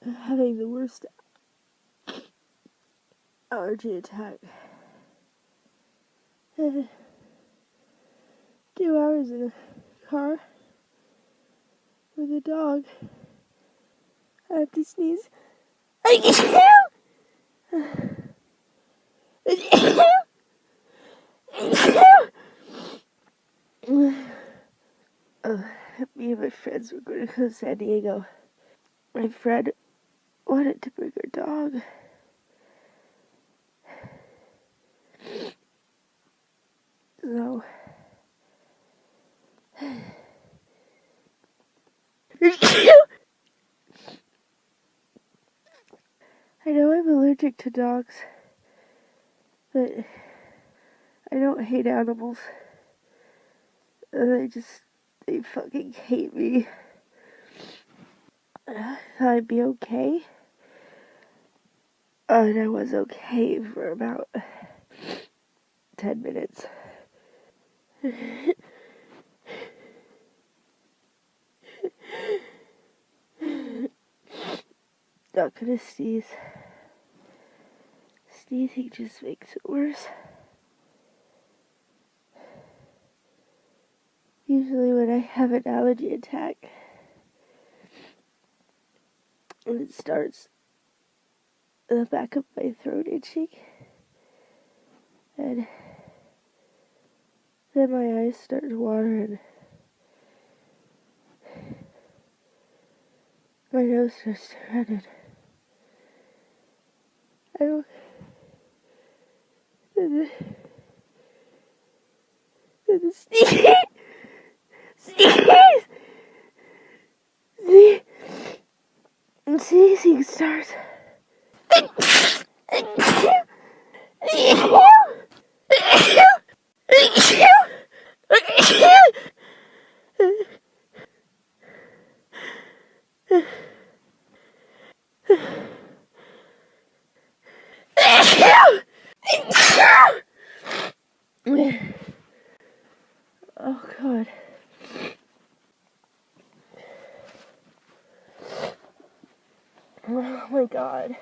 Having the worst allergy attack. 2 hours in a car with a dog. I have to sneeze. Me and my friends were going to go to San Diego. My friend wanted to bring her dog. So I know I'm allergic to dogs, but I don't hate animals. They fucking hate me. I thought I'd be okay. And I was okay for about 10 minutes. Not gonna sneeze. Sneezing just makes it worse. Usually when I have an allergy attack, and it starts in the back of my throat itching, and then my eyes start to water, and my nose starts to run, and I don't... And the sneeze! And sneezing starts. Oh God. Oh my God.